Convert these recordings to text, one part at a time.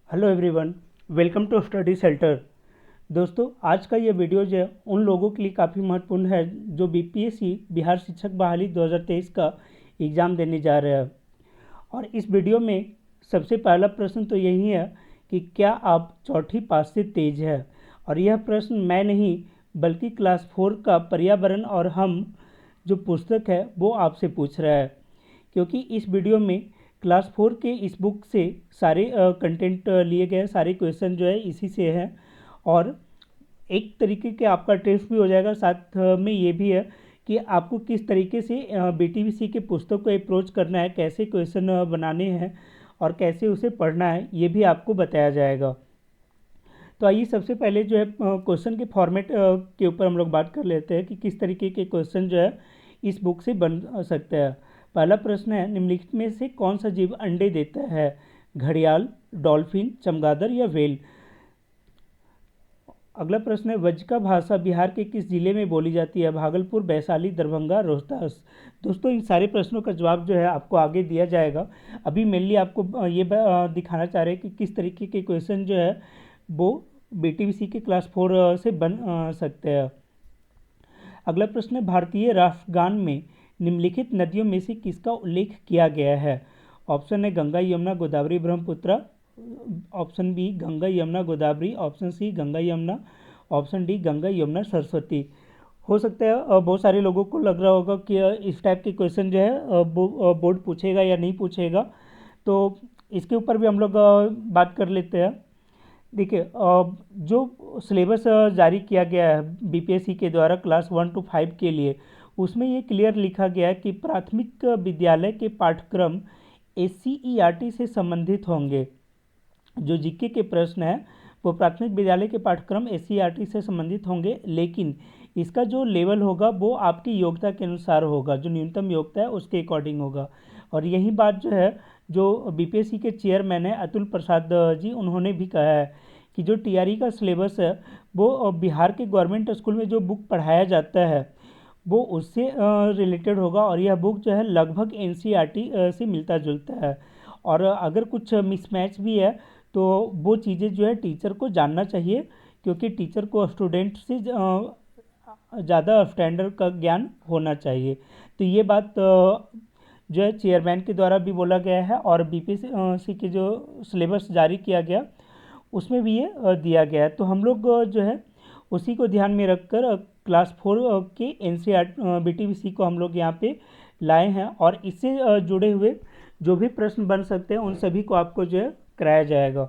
Hello everyone, welcome to study centre. दोस्तों, आज का ये वीडियो जो है उन लोगों के लिए काफ़ी महत्वपूर्ण है जो बीपीएससी बिहार शिक्षक बहाली 2023 का एग्ज़ाम देने जा रहे हैं। और इस वीडियो में सबसे पहला प्रश्न तो यही है कि क्या आप चौथी पास से तेज है। और यह प्रश्न मैं नहीं बल्कि क्लास 4 का पर्यावरण और हम जो पुस्तक है वो आपसे पूछ रहा है, क्योंकि इस वीडियो में क्लास 4 के इस बुक से सारे कंटेंट लिए गए, सारे क्वेश्चन जो है इसी से हैं। और एक तरीके के आपका टेस्ट भी हो जाएगा, साथ में ये भी है कि आपको किस तरीके से बीटीवीसी के पुस्तक को अप्रोच करना है, कैसे क्वेश्चन बनाने हैं और कैसे उसे पढ़ना है, ये भी आपको बताया जाएगा। तो आइए सबसे पहले जो है क्वेश्चन के फॉर्मेट के ऊपर हम लोग बात कर लेते हैं कि किस तरीके के क्वेश्चन जो है इस बुक से बन सकते हैं। पहला प्रश्न है, निम्नलिखित में से कौन सा जीव अंडे देता है? घड़ियाल, डॉल्फिन, चमगादड़ या व्हेल? अगला प्रश्न है, वज्जिका भाषा बिहार के किस जिले में बोली जाती है? भागलपुर, वैशाली, दरभंगा, रोहतास। दोस्तों, इन सारे प्रश्नों का जवाब जो है आपको आगे दिया जाएगा। अभी मेनली आपको ये दिखाना चाह रहे हैं कि किस तरीके के क्वेश्चन जो है वो बीटीवीसी के क्लास 4 से बन सकते हैं। अगला प्रश्न है, भारतीय राष्ट्रगान में निम्नलिखित नदियों में से किसका उल्लेख किया गया है? ऑप्शन है Ganga, Yamuna, Godavari, Brahmaputra. Option B Ganga, Yamuna, Godavari. Option C Ganga, Yamuna. Option D Ganga, Yamuna, Saraswati. हो सकता है बहुत सारे लोगों को लग रहा होगा कि इस टाइप के क्वेश्चन जो है बोर्ड पूछेगा या नहीं पूछेगा, तो इसके ऊपर भी हम लोग बात कर लेते हैं। देखिए, जो सिलेबस जारी किया गया है बीपीएससी के द्वारा क्लास 1 to 5 के लिए, उसमें ये क्लियर लिखा गया है कि प्राथमिक विद्यालय के पाठ्यक्रम एससीईआरटी से संबंधित होंगे। जो जीके के प्रश्न है वो प्राथमिक विद्यालय के पाठ्यक्रम एससीईआरटी से संबंधित होंगे, लेकिन इसका जो लेवल होगा वो आपकी योग्यता के अनुसार होगा, जो न्यूनतम योग्यता है उसके अकॉर्डिंग होगा। और यही बात जो है जो बीपीएससी के चेयरमैन है अतुल प्रसाद जी, उन्होंने भी कहा है कि जो टीआरई का सिलेबस है वो बिहार के गवर्नमेंट स्कूल में जो बुक पढ़ाया जाता है वो उससे रिलेटेड होगा। और यह बुक जो है लगभग एनसीईआरटी से मिलता जुलता है। और अगर कुछ मिसमैच भी है तो वो चीज़ें जो है टीचर को जानना चाहिए, क्योंकि टीचर को स्टूडेंट से ज़्यादा स्टैंडर्ड का ज्ञान होना चाहिए। तो ये बात जो है चेयरमैन के द्वारा भी बोला गया है, और बीपीएससी के जो सिलेबस जारी किया गया उसमें भी ये दिया गया है। तो हम लोग जो है उसी को ध्यान में रखकर क्लास 4 के एनसीईआरटी बीटीवीसी को हम लोग यहाँ पे लाए हैं, और इससे जुड़े हुए जो भी प्रश्न बन सकते हैं उन सभी को आपको जो है कराया जाएगा।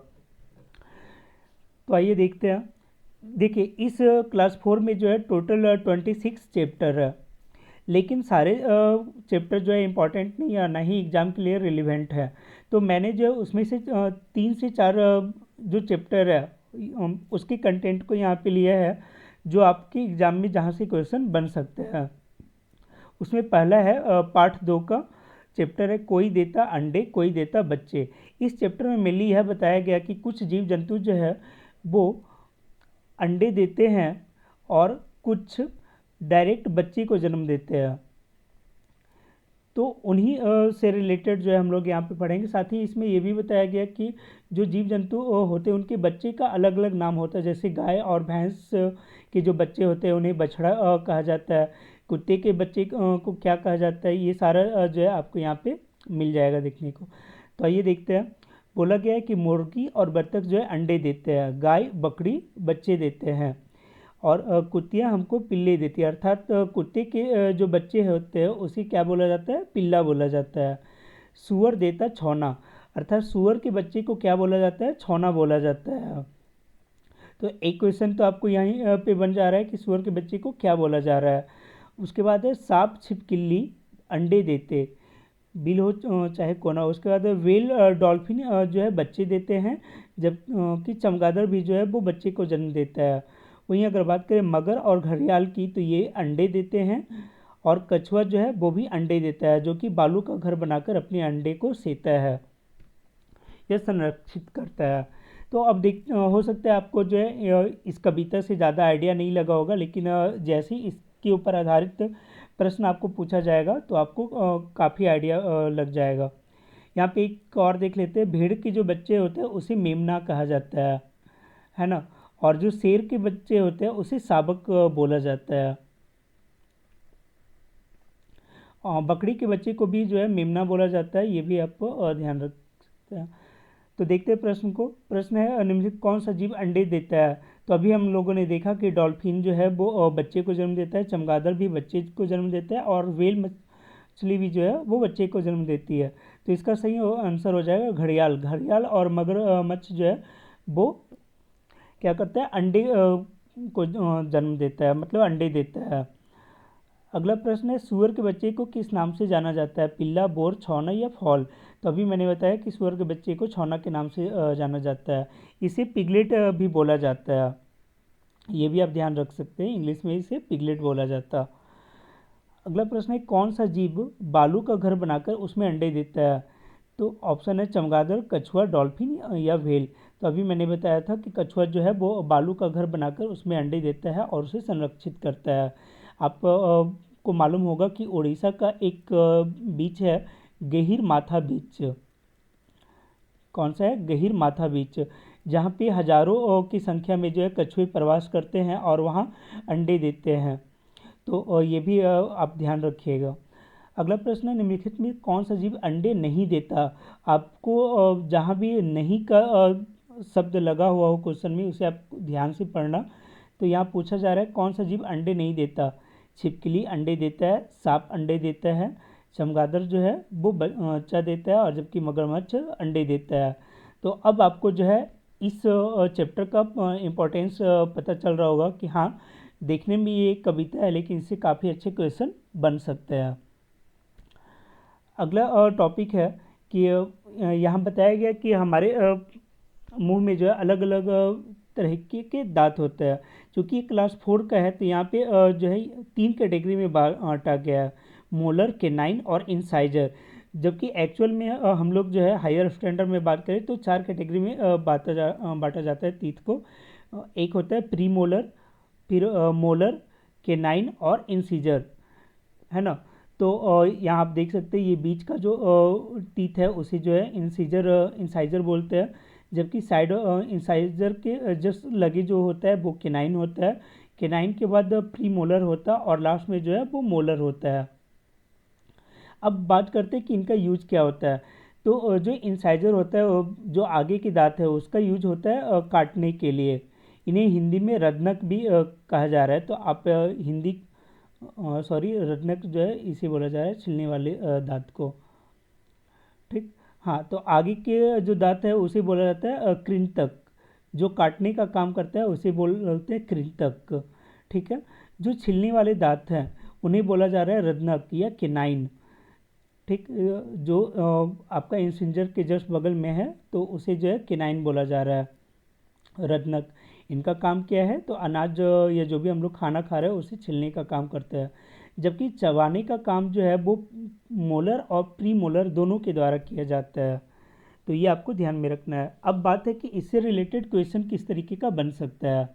तो आइए देखते हैं। देखिए, इस क्लास 4 में जो है टोटल 26 चैप्टर है, लेकिन सारे चैप्टर जो है इम्पॉर्टेंट नहीं है, ना ही एग्ज़ाम के लिए रिलेवेंट है। तो मैंने जो उसमें से 3 से 4 जो चैप्टर है उसके कंटेंट को यहाँ पे लिया है, जो आपके एग्ज़ाम में जहाँ से क्वेश्चन बन सकते हैं। उसमें पहला है पार्ट 2 का चैप्टर है, कोई देता अंडे कोई देता बच्चे। इस चैप्टर में मेनली यह बताया गया कि कुछ जीव जंतु जो है वो अंडे देते हैं और कुछ डायरेक्ट बच्चे को जन्म देते हैं। तो उन्हीं से रिलेटेड जो है हम लोग यहाँ पे पढ़ेंगे। साथ ही इसमें ये भी बताया गया कि जो जीव जंतु होते हैं उनके बच्चे का अलग अलग नाम होता है। जैसे गाय और भैंस के जो बच्चे होते हैं उन्हें बछड़ा कहा जाता है, कुत्ते के बच्चे को क्या कहा जाता है, ये सारा जो है आपको यहाँ पे मिल जाएगा देखने को। तो आइए देखते हैं। बोला गया है कि मुर्गी और बत्तख जो है अंडे देते हैं, गाय बकरी बच्चे देते हैं, और कुत्तियाँ हमको पिल्ले देती है। अर्थात कुत्ते के जो बच्चे होते हैं उसे क्या बोला जाता है? पिल्ला बोला जाता है। सूअर देता छौना, अर्थात सूअर के बच्चे को क्या बोला जाता है? छौना बोला जाता है। तो एक क्वेश्चन तो आपको यहीं पे बन जा रहा है कि सूअर के बच्चे को क्या बोला जा रहा है। उसके बाद है सांप छिपकली अंडे देते, बिल हो चाहे कोना। उसके बाद वेल डॉल्फिन जो है बच्चे देते हैं, जब कि चमगादड़ भी जो है वो बच्चे को जन्म देता है। वहीं अगर बात करें मगर और घड़ियाल की, तो ये अंडे देते हैं, और कछुआ जो है वो भी अंडे देता है, जो कि बालू का घर बनाकर अपने अंडे को सेता है, यह संरक्षित करता है। तो अब देख हो सकता है आपको जो है इस कविता से ज़्यादा आइडिया नहीं लगा होगा, लेकिन जैसे ही इसके ऊपर आधारित प्रश्न आपको पूछा जाएगा तो आपको काफ़ी आइडिया लग जाएगा। यहाँ पे एक और देख लेते हैं, भेड़ के जो बच्चे होते हैं उसे मेमना कहा जाता है ना। और जो शेर के बच्चे होते हैं उसे शावक बोला जाता है। और बकरी के बच्चे को भी जो है मेमना बोला जाता है, ये भी आपको ध्यान रख सकते हैं। तो देखते हैं प्रश्न को। प्रश्न है, निम्नलिखित कौन सा जीव अंडे देता है? तो अभी हम लोगों ने देखा कि डॉल्फिन जो है वो बच्चे को जन्म देता है, चमगादड़ भी बच्चे को जन्म देता है, और व्हेल मछली भी जो है वो बच्चे को जन्म देती है। तो इसका सही आंसर हो जाएगा घड़ियाल। घड़ियाल और मगरमच्छ जो है वो क्या करता है, अंडे को जन्म देता है, मतलब अंडे देता है। अगला प्रश्न है, सुअर के बच्चे को किस नाम से जाना जाता है? पिल्ला, बोर, छौना या फॉल? तो अभी मैंने बताया कि सुअर के बच्चे को छौना के नाम से जाना जाता है। इसे पिगलेट भी बोला जाता है, ये भी आप ध्यान रख सकते हैं, इंग्लिश में इसे पिगलेट बोला जाता है। अगला प्रश्न है, कौन सा जीव बालू का घर बनाकर उसमें अंडे देता है? तो ऑप्शन है चमगादड़, कछुआ, डॉल्फिन या व्हेल। तो अभी मैंने बताया था कि कछुआ जो है वो बालू का घर बनाकर उसमें अंडे देता है और उसे संरक्षित करता है। आप को मालूम होगा कि उड़ीसा का एक बीच है, गहीर माथा बीच। कौन सा है? गहीर माथा बीच, जहाँ पे हजारों की संख्या में जो है कछुए प्रवास करते हैं और वहाँ अंडे देते हैं। तो ये भी आप ध्यान रखिएगा। अगला प्रश्न है, निम्नलिखित में कौन सा जीव अंडे नहीं देता? आपको जहाँ भी नहीं का शब्द लगा हुआ हो क्वेश्चन में, उसे आप ध्यान से पढ़ना। तो यहाँ पूछा जा रहा है कौन सा जीव अंडे नहीं देता? छिपकली अंडे देता है, सांप अंडे देता है, चमगादड़ जो है वो बच्चा देता है, और जबकि मगरमच्छ अंडे देता है। तो अब आपको जो है इस चैप्टर का इम्पोर्टेंस पता चल रहा होगा कि हाँ, देखने में ये एक कविता है लेकिन इससे काफ़ी अच्छे क्वेश्चन बन सकते हैं। अगला टॉपिक है कि यहाँ बताया गया कि हमारे मुंह में जो है अलग अलग तरह के दांत होते हैं। चूँकि ये क्लास 4 का है तो यहाँ पे जो है 3 कैटेगरी में बांटा गया है, मोलर, केनाइन और इंसाइजर। जबकि एक्चुअल में हम लोग जो है हायर स्टैंडर्ड में बात करें तो 4 कैटेगरी में बांटा जाता है तीत को। एक होता है प्री मोलर, फिर मोलर, केनाइन और इंसीजर, है ना। तो यहाँ आप देख सकते हैं ये बीच का जो टीथ है उसे जो है इंसाइजर बोलते हैं, जबकि साइड इंसाइजर के जस्ट लगे जो होता है वो केनाइन होता है। केनाइन के बाद प्री मोलर होता है और लास्ट में जो है वो मोलर होता है। अब बात करते हैं कि इनका यूज क्या होता है। तो जो इंसाइजर होता है जो आगे की दांत है उसका यूज होता है काटने के लिए। इन्हें हिंदी में रत्नक भी कहा जा रहा है। तो आप हिंदी सॉरी रत्नक जो है इसे बोला जा रहा है छिलने वाले दांत को, ठीक। हाँ, तो आगे के जो दांत है उसे बोला जाता है कृंतक। जो काटने का काम करता है उसे बोलते हैं कृंतक, ठीक है। जो छिलने वाले दांत हैं उन्हें बोला जा रहा है रत्नक या केनाइन, ठीक। जो आपका इंसिंजर के जस्ट बगल में है तो उसे जो है केनाइन बोला जा रहा है। रत्नक इनका काम क्या है? तो अनाज या जो भी हम लोग खाना खा रहे हैं उसे छिलने का काम करते हैं। जबकि चबाने का काम जो है वो मोलर और प्री मोलर दोनों के द्वारा किया जाता है। तो ये आपको ध्यान में रखना है। अब बात है कि इससे रिलेटेड क्वेश्चन किस तरीके का बन सकता है।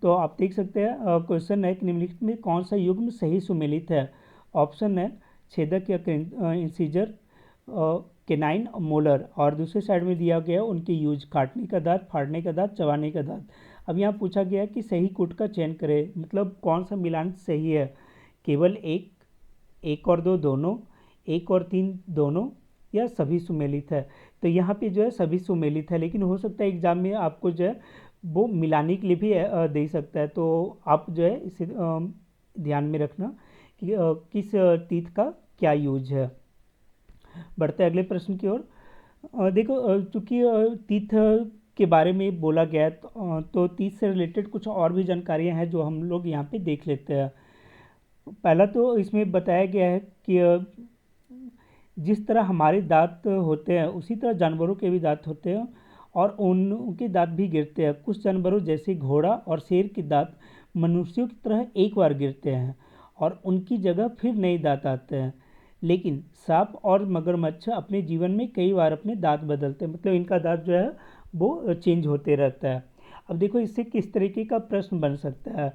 तो आप देख सकते हैं क्वेश्चन है कि निम्नलिखित में कौन सा युग्म सही सुमेलित है? ऑप्शन है छेदक या इंसीजर, केनाइन, मोलर, और दूसरे साइड में दिया गया है उनके यूज, काटने का दांत, फाड़ने का दांत, चबाने का दांत। अब यहाँ पूछा गया है कि सही कूट का चयन करें, मतलब कौन सा मिलान सही है? केवल एक, एक और दो दोनों, एक और तीन दोनों, या सभी सुमेलित है? तो यहाँ पे जो है सभी सुमेलित है, लेकिन हो सकता है एग्जाम में आपको जो है वो मिलाने के लिए भी दे सकता है। तो आप जो है इसे ध्यान में रखना कि किस तीत का क्या यूज है। बढ़ते हैं अगले प्रश्न की ओर। देखो चूँकि तीत के बारे में बोला गया है तो तीत से रिलेटेड कुछ और भी जानकारियां हैं जो हम लोग यहाँ पे देख लेते हैं। पहला तो इसमें बताया गया है कि जिस तरह हमारे दांत होते हैं उसी तरह जानवरों के भी दांत होते हैं और उनके दांत भी गिरते हैं। कुछ जानवरों जैसे घोड़ा और शेर के दांत मनुष्यों की तरह एक बार गिरते हैं और उनकी जगह फिर नए दांत आते हैं, लेकिन सांप और मगरमच्छ अपने जीवन में कई बार अपने दांत बदलते हैं, मतलब इनका दांत जो है वो चेंज होते रहता है। अब देखो इससे किस तरीके का प्रश्न बन सकता है।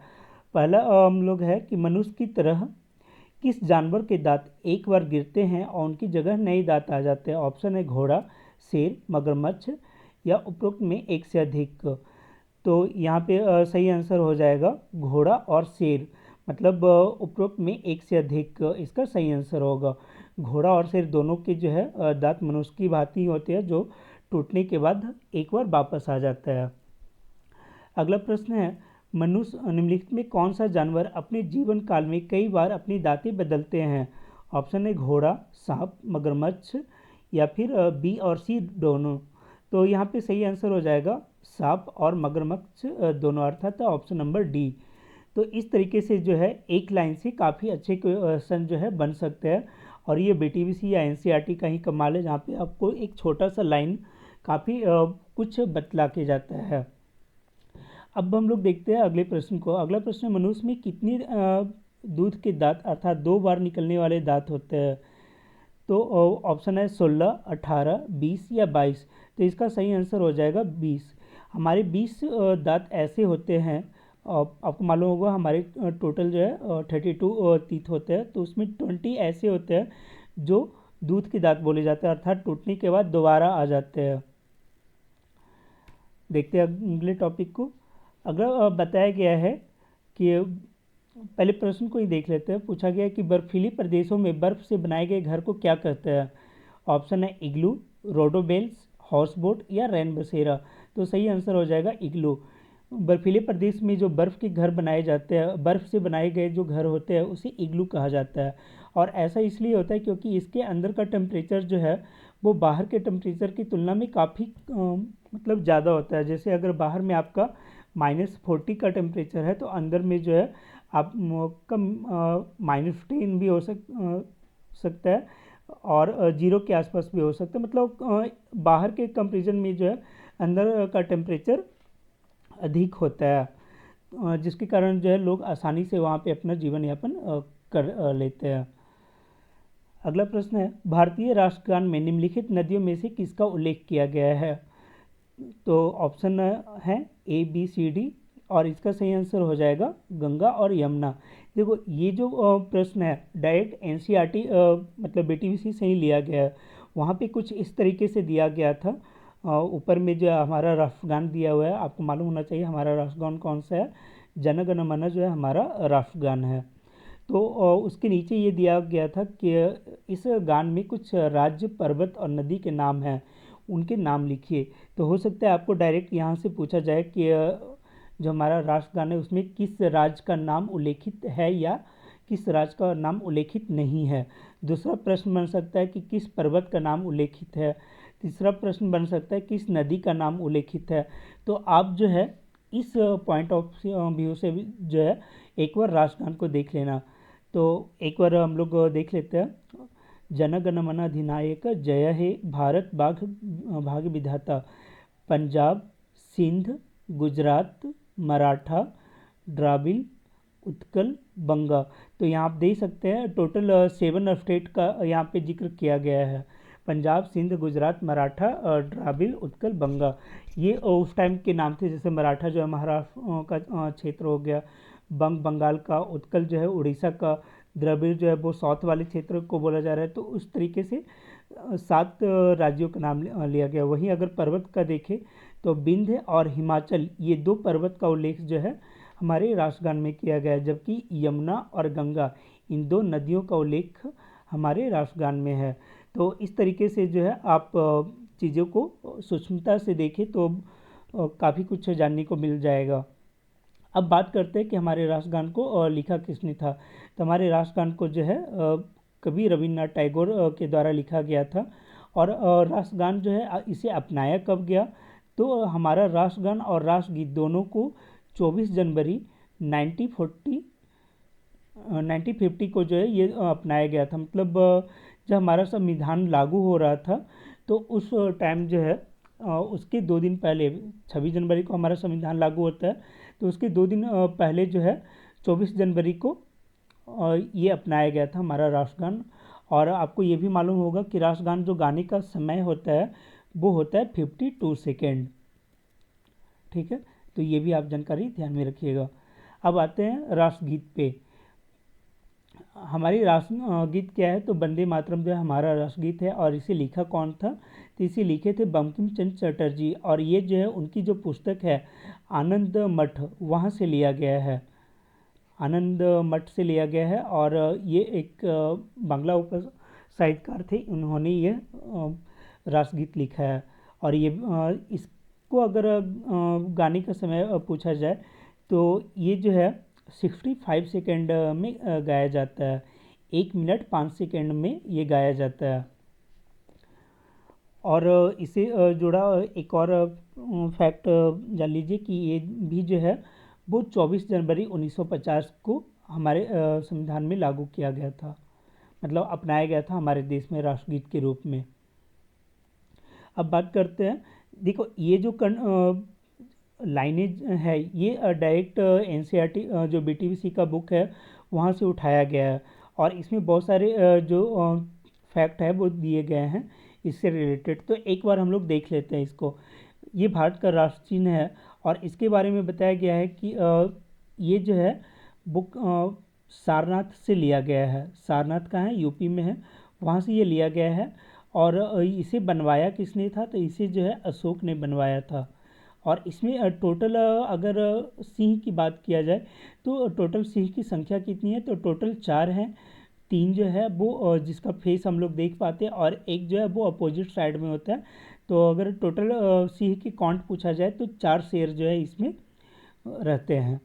पहला हम लोग है कि मनुष्य की तरह किस जानवर के दांत एक बार गिरते हैं और उनकी जगह नए दांत आ जाते हैं? ऑप्शन है घोड़ा, शेर, मगरमच्छ या उपरोक्त में एक से अधिक। तो यहाँ पे सही आंसर हो जाएगा घोड़ा और शेर, मतलब उपरोक्त में एक से अधिक इसका सही आंसर होगा। घोड़ा और शेर दोनों के जो है दांत मनुष्य की भांति होते हैं, जो टूटने के बाद एक बार वापस आ जाता है। अगला प्रश्न है, मनुष्य निम्नलिखित में कौन सा जानवर अपने जीवन काल में कई बार अपनी दांतें बदलते हैं? ऑप्शन है घोड़ा, सांप, मगरमच्छ या फिर बी और सी दोनों। तो यहाँ पे सही आंसर हो जाएगा सांप और मगरमच्छ दोनों, अर्थात ऑप्शन नंबर डी। तो इस तरीके से जो है एक लाइन से काफ़ी अच्छे क्वेश्चन जो है बन सकते हैं, और ये बीटीबीसी या एनसीईआरटी का ही कमाल है, जहाँ पे आपको एक छोटा सा लाइन काफ़ी कुछ बतला के जाता है। अब हम लोग देखते हैं अगले प्रश्न को। अगला प्रश्न है, मनुष्य में कितनी दूध के दांत अर्थात 2 बार निकलने वाले दांत होते हैं? तो ऑप्शन है 16, 18, 20 या 22। तो इसका सही आंसर हो जाएगा 20। हमारे 20 दांत ऐसे होते हैं, आपको मालूम होगा हमारे टोटल जो है 32 तीत होते हैं, तो उसमें 20 ऐसे होते हैं जो दूध के दांत बोले जाते हैं, अर्थात टूटने के बाद दोबारा आ जाते हैं। देखते हैं अगले टॉपिक को। अगला बताया गया है कि पहले प्रश्न को ही देख लेते हैं। पूछा गया है कि बर्फीली प्रदेशों में बर्फ से बनाए गए घर को क्या कहते हैं? ऑप्शन है इग्लू, रोडोबेल्स, हाउस बोट या रैन बसेरा। तो सही आंसर हो जाएगा इग्लू। बर्फीले प्रदेश में जो बर्फ़ के घर बनाए जाते हैं, बर्फ़ से बनाए गए जो घर होते हैं, उसे इग्लू कहा जाता है। और ऐसा इसलिए होता है क्योंकि इसके अंदर का टेम्परेचर जो है वो बाहर के टेम्परेचर की तुलना में काफ़ी मतलब ज़्यादा होता है। जैसे अगर बाहर में आपका -40 का टेम्परेचर है, तो अंदर में जो है आप का -10 भी हो सकता है, और 0 के आसपास भी हो सकता है। मतलब बाहर के कंपेरिजन में जो है अंदर का टेम्परेचर अधिक होता है, जिसके कारण जो है लोग आसानी से वहाँ पे अपना जीवन यापन कर लेते हैं। अगला प्रश्न है, भारतीय राष्ट्रगान में निम्नलिखित नदियों में से किसका उल्लेख किया गया है? तो ऑप्शन है ए, बी, सी, डी, और इसका सही आंसर हो जाएगा गंगा और यमुना। देखो ये जो प्रश्न है डायरेक्ट एनसीईआरटी मतलब बीटीबीसी से ही लिया गया है। वहाँ पे कुछ इस तरीके से दिया गया था, ऊपर में जो हमारा राष्ट्रगान दिया हुआ है, आपको मालूम होना चाहिए हमारा राष्ट्रगान कौन सा है। जन गण मन जो है हमारा राष्ट्रगान है। तो उसके नीचे ये दिया गया था कि इस गान में कुछ राज्य, पर्वत और नदी के नाम हैं, उनके नाम लिखिए। तो हो सकता है आपको डायरेक्ट यहाँ से पूछा जाए कि जो हमारा राष्ट्रगान है उसमें किस राज्य का नाम उल्लेखित है या किस राज्य का नाम उल्लेखित नहीं है। दूसरा प्रश्न बन सकता है कि किस पर्वत का नाम उल्लेखित है। तीसरा प्रश्न बन सकता है किस नदी का नाम उल्लेखित है। तो आप जो है इस पॉइंट ऑफ व्यू से जो है एक बार राष्ट्रगान को देख लेना। तो एक बार हम लोग देख लेते हैं। जन गण मन अधिनायक जय हे भारत भाग्य विधाता। पंजाब, सिंध, गुजरात, मराठा, द्राविड़, उत्कल, बंगा। तो यहाँ आप देख सकते हैं टोटल 7 स्टेट का यहाँ पे जिक्र किया गया है। पंजाब, सिंध, गुजरात, मराठा, द्राविड़, उत्कल, बंगा, ये उस टाइम के नाम थे। जैसे मराठा जो है महाराष्ट्र का क्षेत्र हो गया, बंगाल का, उत्कल जो है उड़ीसा का, द्रविड़ जो है वो साउथ वाले क्षेत्र को बोला जा रहा है। तो उस तरीके से 7 राज्यों का नाम लिया गया। वहीं अगर पर्वत का देखें तो विंध्य और हिमाचल, ये 2 पर्वत का उल्लेख जो है हमारे राष्ट्रगान में किया गया है, जबकि यमुना और गंगा, इन 2 नदियों का उल्लेख हमारे राष्ट्रगान में है। तो इस तरीके से जो है आप चीज़ों को सूक्ष्मता से देखें तो काफ़ी कुछ जानने को मिल जाएगा। अब बात करते हैं कि हमारे राष्ट्रगान को लिखा किसने था। तो हमारे राष्ट्रगान को जो है कवि रविन्द्रनाथ टैगोर के द्वारा लिखा गया था। और राष्ट्रगान जो है इसे अपनाया कब गया? तो हमारा राष्ट्रगान और राष्ट्रगीत दोनों को 24 जनवरी 1950 को जो है ये अपनाया गया था। मतलब जब हमारा संविधान लागू हो रहा था तो उस टाइम जो है उसके 2 दिन पहले, 26 जनवरी को हमारा संविधान लागू होता है, तो उसके 2 दिन पहले जो है 24 जनवरी को ये अपनाया गया था हमारा राष्ट्रगान। और आपको ये भी मालूम होगा कि राष्ट्रगान जो गाने का समय होता है वो होता है 52 सेकेंड। ठीक है, तो ये भी आप जानकारी ध्यान में रखिएगा। अब आते हैं राष्ट्रगीत पे। हमारी राष्ट्रगीत क्या है, तो वंदे मातरम जो है हमारा राष्ट्रगीत है। और इसे लिखा कौन था, तो इसे लिखे थे बंकिम चंद्र चटर्जी। और ये जो है उनकी जो पुस्तक है आनंद मठ, वहाँ से लिया गया है, आनंद मठ से लिया गया है। और ये एक बांग्ला उप साहित्यकार थे, उन्होंने ये राष्ट्रगीत लिखा है। और ये इसको अगर गाने का समय पूछा जाए तो ये जो है 65 सेकेंड में गाया जाता है, 1 मिनट 5 सेकेंड में ये गाया जाता है। और इसे जुड़ा एक और फैक्ट जान लीजिए कि ये भी जो है वो 24 जनवरी 1950 को हमारे संविधान में लागू किया गया था, मतलब अपनाया गया था हमारे देश में राष्ट्रगीत के रूप में। अब बात करते हैं, देखो ये जो लाइनेज है ये डायरेक्ट एनसीईआरटी जो बीटीवीसी का बुक है वहाँ से उठाया गया है। और इसमें बहुत सारे जो फैक्ट है वो दिए गए हैं इससे रिलेटेड। तो एक बार हम लोग देख लेते हैं इसको। ये भारत का राष्ट्र चिन्ह है और इसके बारे में बताया गया है कि ये जो है बुक सारनाथ से लिया गया है। सारनाथ कहाँ है, यूपी में है, वहाँ से ये लिया गया है। और इसे बनवाया किसने था, तो इसे जो है अशोक ने बनवाया था। और इसमें टोटल अगर सिंह की बात किया जाए तो टोटल सिंह की संख्या कितनी है, तो टोटल 4 हैं। 3 जो है वो जिसका फेस हम लोग देख पाते हैं और एक जो है वो अपोजिट साइड में होता है। तो अगर टोटल सिंह की काउंट पूछा जाए तो 4 शेर जो है इसमें रहते हैं।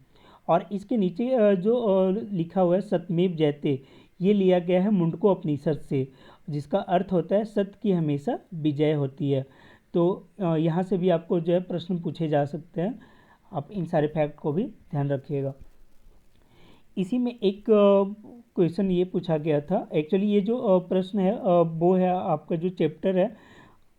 और इसके नीचे जो लिखा हुआ है सत्यमेव जयते, ये लिया गया है मुंडको उपनिषद से, जिसका अर्थ होता है सत्य की हमेशा विजय होती है। तो यहाँ से भी आपको जो है प्रश्न पूछे जा सकते हैं, आप इन सारे फैक्ट को भी ध्यान रखिएगा। इसी में एक क्वेश्चन ये पूछा गया था, एक्चुअली ये जो प्रश्न है वो है आपका जो चैप्टर है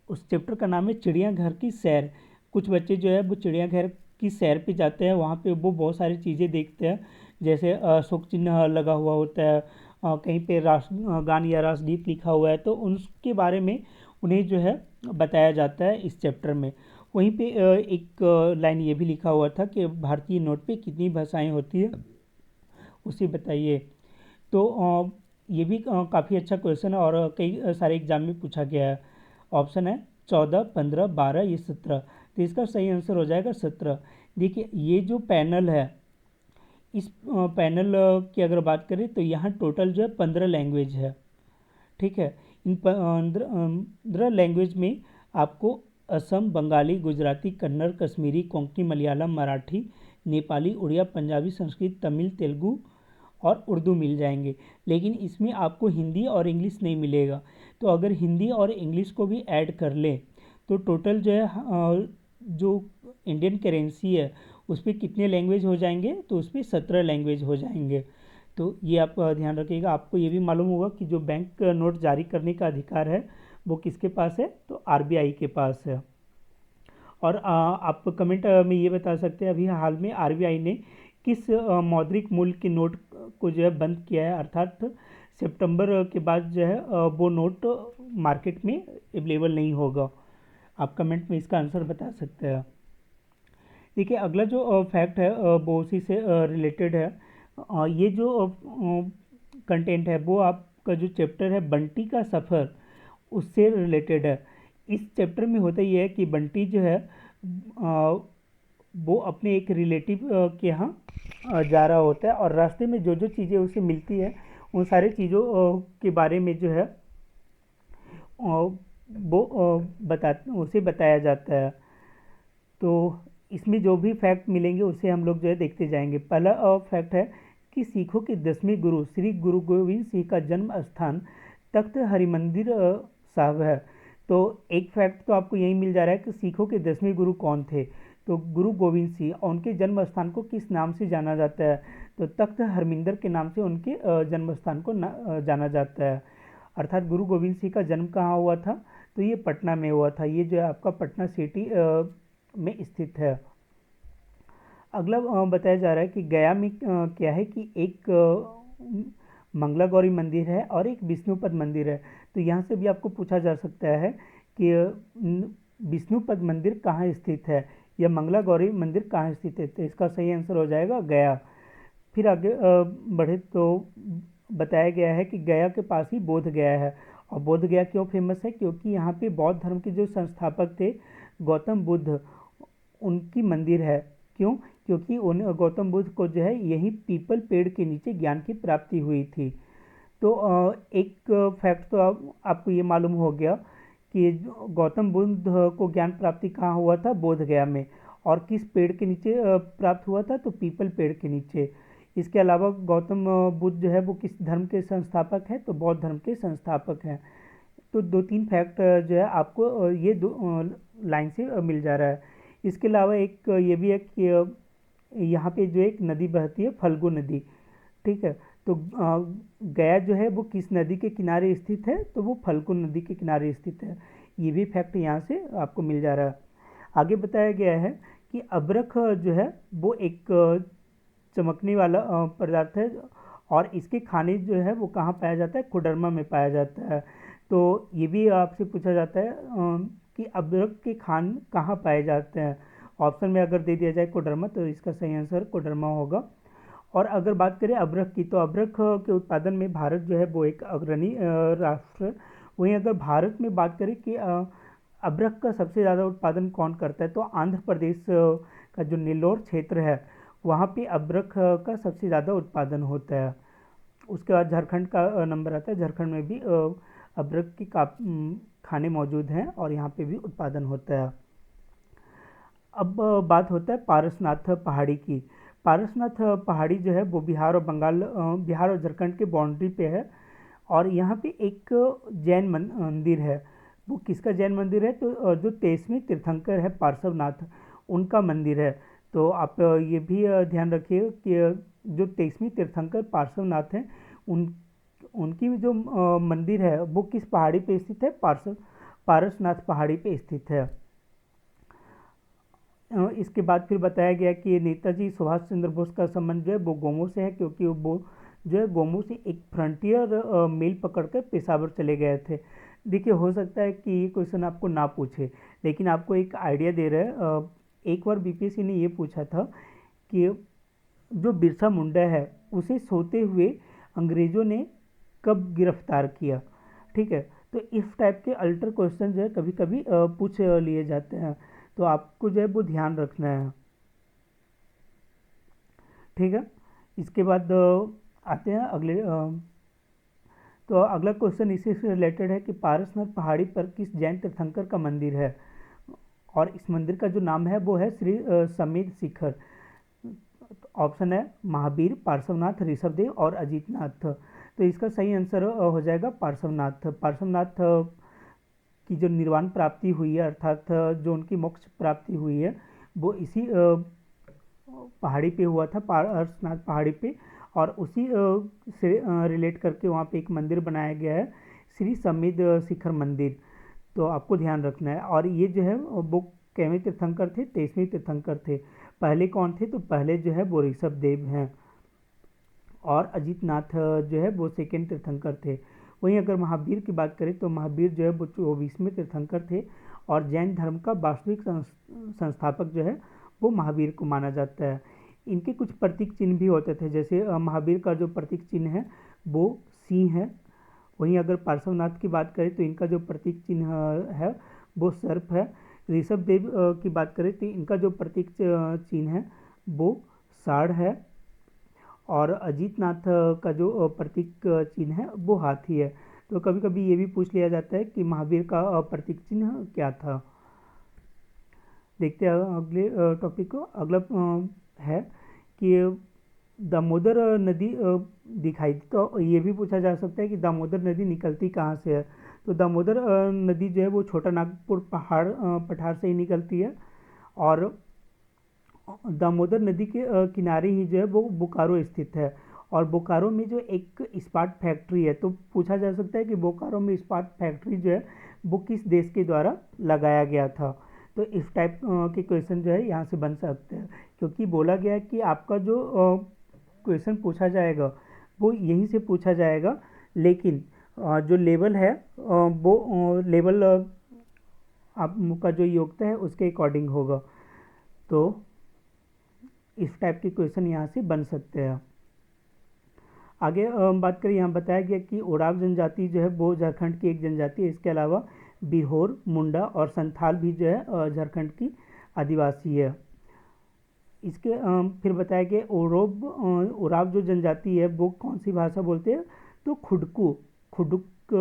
उस चैप्टर का नाम है चिड़ियाघर की सैर। कुछ बच्चे जो है वो चिड़ियाघर की सैर पे जाते हैं, वहाँ पे वो बहुत सारी चीज़ें देखते हैं, जैसे अशोक चिन्ह लगा हुआ होता है, कहीं पे राष्ट्रगान या राष्ट्रगीत लिखा हुआ है, तो उसके बारे में उन्हें जो है बताया जाता है इस चैप्टर में। वहीं पे एक लाइन ये भी लिखा हुआ था कि भारतीय नोट पे कितनी भाषाएं होती है उसे बताइए। तो ये भी काफ़ी अच्छा क्वेश्चन है और कई सारे एग्जाम में पूछा गया है। ऑप्शन है 14, 15, 12 ये 17, तो इसका सही आंसर हो जाएगा 17। देखिए ये जो पैनल है, इस पैनल की अगर बात करें तो यहाँ टोटल जो है 15 लैंग्वेज है, ठीक है। इन 15 लैंग्वेज में आपको असम, बंगाली, गुजराती, कन्नड़, कश्मीरी, कोंकणी, मलयालम, मराठी, नेपाली, उड़िया, पंजाबी, संस्कृत, तमिल, तेलुगु और उर्दू मिल जाएंगे। लेकिन इसमें आपको हिंदी और इंग्लिश नहीं मिलेगा। तो अगर हिंदी और इंग्लिश को भी ऐड कर लें तो टोटल जो है जो इंडियन करेंसी है उस पर कितने लैंग्वेज हो जाएंगे, तो उस पर 17 लैंग्वेज हो जाएंगे। तो ये आप ध्यान रखिएगा। आपको ये भी मालूम होगा कि जो बैंक नोट जारी करने का अधिकार है वो किसके पास है, तो आरबीआई के पास है। और आप कमेंट में ये बता सकते हैं अभी हाल में आरबीआई ने किस मौद्रिक मूल्य के नोट को जो है बंद किया है, अर्थात सितंबर के बाद जो है वो नोट मार्केट में अवेलेबल नहीं होगा। आप कमेंट में इसका आंसर बता सकते हैं। देखिए अगला जो फैक्ट है वो उसी से रिलेटेड है। ये जो कंटेंट है वो आपका जो चैप्टर है बंटी का सफ़र उससे रिलेटेड है। इस चैप्टर में होता ये है कि बंटी जो है वो अपने एक रिलेटिव के यहाँ जा रहा होता है और रास्ते में जो जो चीज़ें उसे मिलती है उन सारी चीज़ों के बारे में जो है वो उसे बताया जाता है। तो इसमें जो भी फैक्ट मिलेंगे उसे हम लोग जो है देखते जाएंगे। पहला फैक्ट है कि सिखों के 10वें गुरु श्री गुरु गोविंद सिंह का जन्म स्थान तख्त हरिमंदिर साहिब है। तो एक फैक्ट तो आपको यही मिल जा रहा है कि सिखों के 10वें गुरु कौन थे, तो गुरु गोविंद सिंह। और उनके जन्म स्थान को किस नाम से जाना जाता है, तो तख्त हरमिंदर के नाम से उनके जन्म स्थान को जाना जाता है। अर्थात गुरु गोविंद सिंह का जन्म कहाँ हुआ था, तो ये पटना में हुआ था। ये जो है आपका पटना सिटी में स्थित है। अगला बताया जा रहा है कि गया में क्या है कि एक मंगला गौरी मंदिर है और एक विष्णुपद मंदिर है। तो यहाँ से भी आपको पूछा जा सकता है कि विष्णुपद मंदिर कहाँ स्थित है या मंगला गौरी मंदिर कहाँ स्थित है, तो इसका सही आंसर हो जाएगा गया। फिर आगे बढ़े तो बताया गया है कि गया के पास ही बोध गया है। और बोध गया क्यों फेमस है? क्योंकि यहाँ पे बौद्ध धर्म के जो संस्थापक थे गौतम बुद्ध, उनकी मंदिर है। क्यों? क्योंकि उन गौतम बुद्ध को जो है यही पीपल पेड़ के नीचे ज्ञान की प्राप्ति हुई थी। तो एक फैक्ट तो आपको ये मालूम हो गया कि गौतम बुद्ध को ज्ञान प्राप्ति कहाँ हुआ था? बोध गया में। और किस पेड़ के नीचे प्राप्त हुआ था? तो पीपल पेड़ के नीचे। इसके अलावा गौतम बुद्ध जो है वो किस धर्म के संस्थापक हैं? तो बौद्ध धर्म के संस्थापक हैं। तो दो तीन फैक्ट जो है आपको ये दो लाइन से मिल जा रहा है। इसके अलावा एक ये भी है कि यहाँ पे जो एक नदी बहती है, फल्गु नदी। ठीक है। तो गया जो है वो किस नदी के किनारे स्थित है? तो वो फल्गु नदी के किनारे स्थित है। ये भी फैक्ट यहाँ से आपको मिल जा रहा है। आगे बताया गया है कि अबरख जो है वो एक चमकने वाला पदार्थ है। और इसके खाने जो है वो कहाँ पाया जाता है? कोडरमा में पाया जाता है। तो ये भी आपसे पूछा जाता है कि अबरख के खान कहाँ पाए जाते हैं? ऑप्शन में अगर दे दिया जाए कोडरमा, तो इसका सही आंसर कोडरमा होगा। और अगर बात करें अबरख की, तो अबरख के उत्पादन में भारत जो है वो एक अग्रणी राष्ट्र है। वहीं अगर भारत में बात करें कि अबरख का सबसे ज़्यादा उत्पादन कौन करता है, तो आंध्र प्रदेश का जो नेल्लोर क्षेत्र है वहाँ पे अबरख का सबसे ज़्यादा उत्पादन होता है। उसके बाद झारखंड का नंबर आता है। झारखंड में भी अबरख की खाने मौजूद हैं और यहाँ पे भी उत्पादन होता है। अब बात होता है पारसनाथ पहाड़ी की। पारसनाथ पहाड़ी जो है वो बिहार और बंगाल, बिहार और झारखंड के बाउंड्री पे है। और यहाँ पे एक जैन मंदिर है। वो किसका जैन मंदिर है? तो जो 23वें तीर्थंकर है पार्श्वनाथ, उनका मंदिर है। तो आप ये भी ध्यान रखिए कि जो 23वें तीर्थंकर पार्श्वनाथ हैं, उन उनकी जो मंदिर है वो किस पहाड़ी पे स्थित है? पारसनाथ पहाड़ी पे स्थित है। इसके बाद फिर बताया गया कि नेताजी सुभाष चंद्र बोस का संबंध जो है वो गोमो से है, क्योंकि वो जो है गोमो से एक फ्रंटियर मेल पकड़कर पेशावर चले गए थे। देखिए, हो सकता है कि ये क्वेश्चन आपको ना पूछे, लेकिन आपको एक आइडिया दे रहे हैं। एक बार बीपीएससी ने ये पूछा था कि जो बिरसा मुंडा है उसे सोते हुए अंग्रेजों ने कब गिरफ्तार किया? ठीक है। तो इस टाइप के अल्टर क्वेश्चन जो है कभी कभी पूछ लिए जाते हैं, तो आपको जो है वो ध्यान रखना है। ठीक है। इसके बाद आते हैं अगले तो अगला क्वेश्चन इसी से रिलेटेड है कि पारसनाथ पहाड़ी पर किस जैन तीर्थंकर का मंदिर है? और इस मंदिर का जो नाम है वो है श्री समेत शिखर। ऑप्शन है महावीर, पार्श्वनाथ, ऋषभदेव और अजीतनाथ। तो इसका सही आंसर हो जाएगा पार्श्वनाथ। पार्श्वनाथ की जो निर्वाण प्राप्ति हुई है, अर्थात जो उनकी मोक्ष प्राप्ति हुई है, वो इसी पहाड़ी पे हुआ था, पार्श्वनाथ पहाड़ी पे। और उसी से रिलेट करके वहाँ पे एक मंदिर बनाया गया है, श्री समेत शिखर मंदिर। तो आपको ध्यान रखना है। और ये जो है वो कैवें तीर्थंकर थे? 23वें तीर्थंकर थे। पहले कौन थे? तो पहले जो है वो ऋषभ देव हैं। और अजीतनाथ जो है वो सेकेंड तीर्थंकर थे। वहीं अगर महावीर की बात करें तो महावीर जो है वो 24वें तीर्थंकर थे। और जैन धर्म का वास्तविक संस्थापक जो है वो महावीर को माना जाता है। इनके कुछ प्रतीक चिन्ह भी होते थे, जैसे महावीर का जो प्रतीक चिन्ह है वो सिंह है। वहीं अगर पार्श्वनाथ की बात करें तो इनका जो प्रतीक चिन्ह है वो सर्प है। ऋषभ देव की बात करें तो इनका जो प्रतीक चिन्ह है वो साढ़ है। और अजीतनाथ का जो प्रतीक चिन्ह है वो हाथी है। तो कभी कभी ये भी पूछ लिया जाता है कि महावीर का प्रतीक चिन्ह क्या था। देखते हैं अगले टॉपिक को। अगला है कि दामोदर नदी दिखाई दी, तो ये भी पूछा जा सकता है कि दामोदर नदी निकलती कहाँ से है? तो दामोदर नदी जो है वो छोटा नागपुर पठार से ही निकलती है। और दामोदर नदी के किनारे ही जो है वो बोकारो स्थित है। और बोकारो में जो एक इस्पात फैक्ट्री है, तो पूछा जा सकता है कि बोकारो में इस्पात फैक्ट्री जो है वो किस देश के द्वारा लगाया गया था? तो इस टाइप के क्वेश्चन जो है यहाँ से बन सकते हैं, क्योंकि बोला गया है कि आपका जो क्वेश्चन पूछा जाएगा वो यहीं से पूछा जाएगा, लेकिन जो लेवल है वो लेवल आपका जो योग्यता है उसके अकॉर्डिंग होगा। तो इस टाइप के क्वेश्चन यहाँ से बन सकते हैं। आगे बात करें, यहाँ बताया गया कि ओराव जनजाति जो है वो झारखंड की एक जनजाति है। इसके अलावा बिहोर, मुंडा और संथाल भी जो है झारखंड की आदिवासी है। इसके फिर बताया गया ओराव जो जनजाति है वो कौन सी भाषा बोलते हैं, तो खुडुक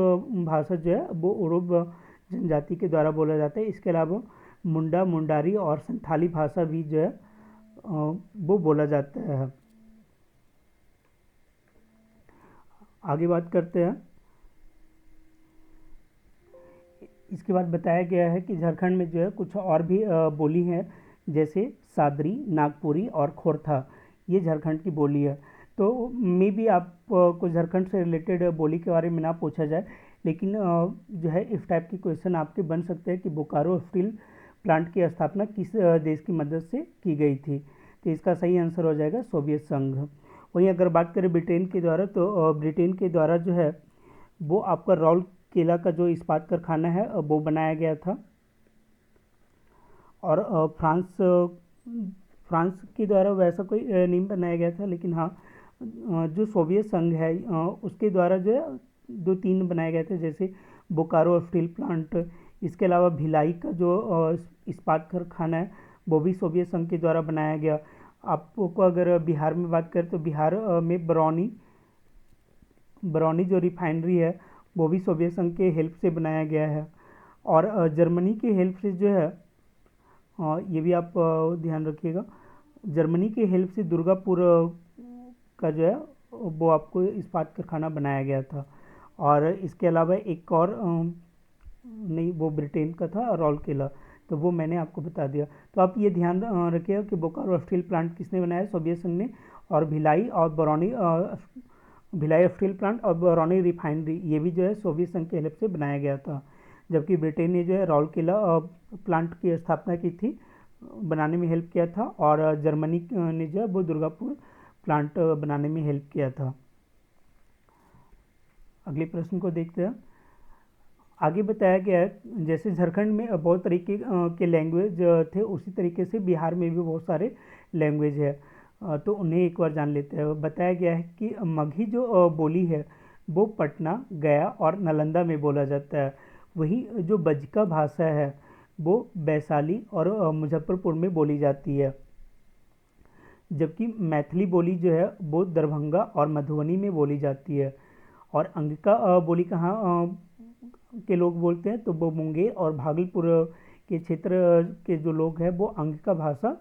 भाषा जो है वो ओराव जनजाति के द्वारा बोला जाता है। इसके अलावा मुंडा, मुंडारी और संथाली भाषा भी जो है वो बोला जाता है। आगे बात करते हैं। इसके बाद बताया गया है कि झारखंड में जो है कुछ और भी बोली हैं, जैसे सादरी, नागपुरी और खोरथा, ये झारखंड की बोली है। तो मे भी आप को झारखंड से रिलेटेड बोली के बारे में ना पूछा जाए, लेकिन जो है इस टाइप की क्वेश्चन आपके बन सकते हैं कि बोकारो स्टील प्लांट की स्थापना किस देश की मदद से की गई थी। तो इसका सही आंसर हो जाएगा सोवियत संघ। वहीं अगर बात करें ब्रिटेन के द्वारा, तो ब्रिटेन के द्वारा जो है वो आपका राउरकेला का जो इस्पात कारखाना है वो बनाया गया था। और फ्रांस के द्वारा वैसा कोई नहीं बनाया गया था, लेकिन हाँ जो सोवियत संघ है उसके द्वारा जो है 2-3 बनाए गए थे, जैसे बोकारो स्टील प्लांट। इसके अलावा भिलाई का जो इस्पात कारखाना है वो भी सोवियत संघ के द्वारा बनाया गया। आपको अगर बिहार में बात करें तो बिहार में बरौनी जो रिफाइनरी है वो भी सोवियत संघ के हेल्प से बनाया गया है। और जर्मनी की हेल्प से जो है, ये भी आप ध्यान रखिएगा, जर्मनी की हेल्प से दुर्गापुर का जो है वो आपको इस्पात कारखाना बनाया गया था। और इसके अलावा एक और नहीं, वो ब्रिटेन का था राउरकेला, तो वो मैंने आपको बता दिया। तो आप ये ध्यान रखिएगा कि बोकारो स्टील प्लांट किसने बनाया, सोवियत संघ ने। और भिलाई स्टील प्लांट और बरौनी रिफाइनरी ये भी जो है सोवियत संघ की हेल्प से बनाया गया था। जबकि ब्रिटेन ने जो है राउरकेला प्लांट की स्थापना की थी, बनाने में हेल्प किया था। और जर्मनी ने जो है वो दुर्गापुर प्लांट बनाने में हेल्प किया था। अगले प्रश्न को देखते हैं। आगे बताया गया है जैसे झारखंड में बहुत तरीके के लैंग्वेज थे, उसी तरीके से बिहार में भी बहुत सारे लैंग्वेज है। तो उन्हें एक बार जान लेते हैं। बताया गया है कि मगही जो बोली है वो पटना, गया और नालंदा में बोला जाता है। वही जो बज्जिका भाषा है वो वैशाली और मुजफ्फरपुर में बोली जाती है। जबकि मैथिली बोली जो है वो दरभंगा और मधुबनी में बोली जाती है। और अंगिका बोली कहाँ के लोग बोलते हैं, तो वो मुंगेर और भागलपुर के क्षेत्र के जो लोग हैं वो अंगिका भाषा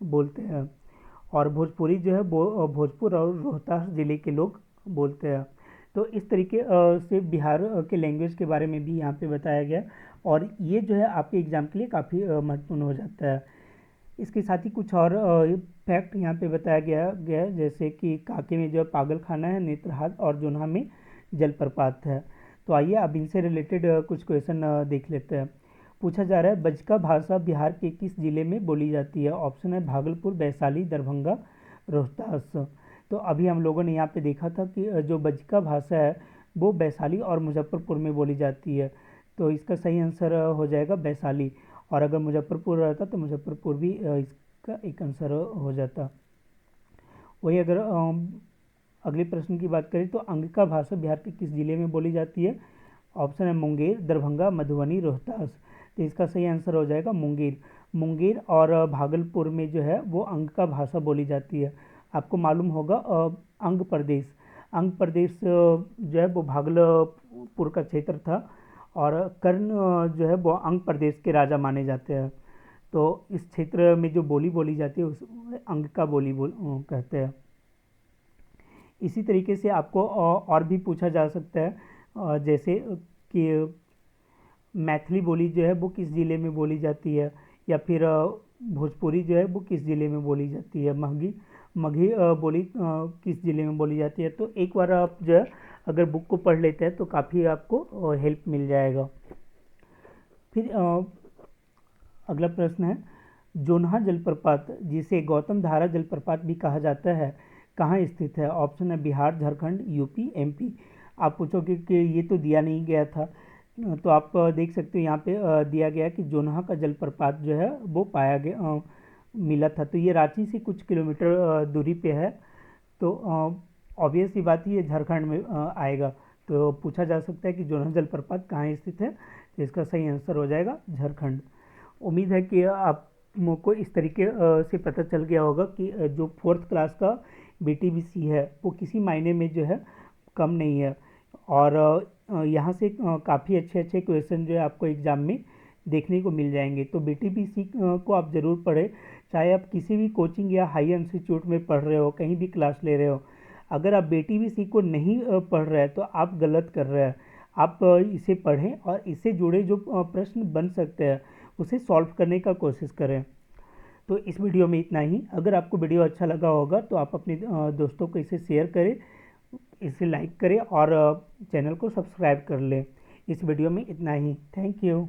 बोलते हैं। और भोजपुरी जो है वो भोजपुर और रोहतास ज़िले के लोग बोलते हैं। तो इस तरीके से बिहार के लैंग्वेज के बारे में भी यहाँ पे बताया गया, और ये जो है आपके एग्ज़ाम के लिए काफ़ी महत्वपूर्ण हो जाता है। इसके साथ ही कुछ और फैक्ट यहाँ पे बताया गया है, जैसे कि कांके में जो पागल खाना है, नेतरहाट और जोन्हा में जलप्रपात है। तो आइए अब इनसे रिलेटेड कुछ क्वेश्चन देख लेते हैं। पूछा जा रहा है बज्जिका भाषा बिहार के किस जिले में बोली जाती है। ऑप्शन है भागलपुर, वैशाली, दरभंगा, रोहतास। तो अभी हम लोगों ने यहाँ पे देखा था कि जो बज्जिका भाषा है वो वैशाली और मुजफ्फरपुर में बोली जाती है। तो इसका सही आंसर हो जाएगा वैशाली। और अगर मुजफ्फरपुर रहता तो मुजफ्फरपुर भी इसका एक आंसर हो जाता। वही अगर अगले प्रश्न की बात करें तो अंगिका भाषा बिहार के किस जिले में बोली जाती है। ऑप्शन है मुंगेर, दरभंगा, मधुबनी, रोहतास। तो इसका सही आंसर हो जाएगा मुंगेर और भागलपुर में जो है वो अंगिका भाषा बोली जाती है। आपको मालूम होगा अंग प्रदेश जो है वो भागलपुर का क्षेत्र था, और कर्ण जो है वो अंग प्रदेश के राजा माने जाते हैं। तो इस क्षेत्र में जो बोली बोली जाती है उस अंगिका बोली कहते हैं। इसी तरीके से आपको और भी पूछा जा सकता है, जैसे कि मैथिली बोली जो है वो किस ज़िले में बोली जाती है, या फिर भोजपुरी जो है वो किस ज़िले में बोली जाती है, मगही बोली किस ज़िले में बोली जाती है। तो एक बार आप जो है अगर बुक को पढ़ लेते हैं तो काफ़ी आपको हेल्प मिल जाएगा। फिर अगला प्रश्न है जोन्हा जलप्रपात, जिसे गौतम धारा जलप्रपात भी कहा जाता है, कहाँ स्थित है। ऑप्शन है बिहार, झारखंड, यूपी, एमपी। आप पूछोगे कि ये तो दिया नहीं गया था, तो आप देख सकते हो यहाँ पे दिया गया कि जोन्हा का जलप्रपात जो है वो पाया गया मिला था। तो ये रांची से कुछ किलोमीटर दूरी पे है। तो ऑब्वियस सी बात ही ये झारखंड में आएगा। तो पूछा जा सकता है कि जोनास जलप्रपात कहाँ स्थित है, तो इसका सही आंसर हो जाएगा झारखंड। उम्मीद है कि आपको इस तरीके से पता चल गया होगा कि जो फोर्थ क्लास का BTBC है वो किसी मायने में जो है कम नहीं है। और यहाँ से काफ़ी अच्छे अच्छे क्वेश्चन जो है आपको एग्ज़ाम में देखने को मिल जाएंगे। तो BTBC को आप ज़रूर पढ़ें, चाहे आप किसी भी कोचिंग या हाई इंस्टीट्यूट में पढ़ रहे हो, कहीं भी क्लास ले रहे हो। अगर आप BTBC को नहीं पढ़ रहे हैं तो आप गलत कर रहे हैं। आप इसे पढ़ें और इससे जुड़े जो प्रश्न बन सकते हैं उसे सॉल्व करने का कोशिश करें। तो इस वीडियो में इतना ही। अगर आपको वीडियो अच्छा लगा होगा तो आप अपने दोस्तों को इसे शेयर करें, इसे लाइक करें और चैनल को सब्सक्राइब कर लें। इस वीडियो में इतना ही। Thank you.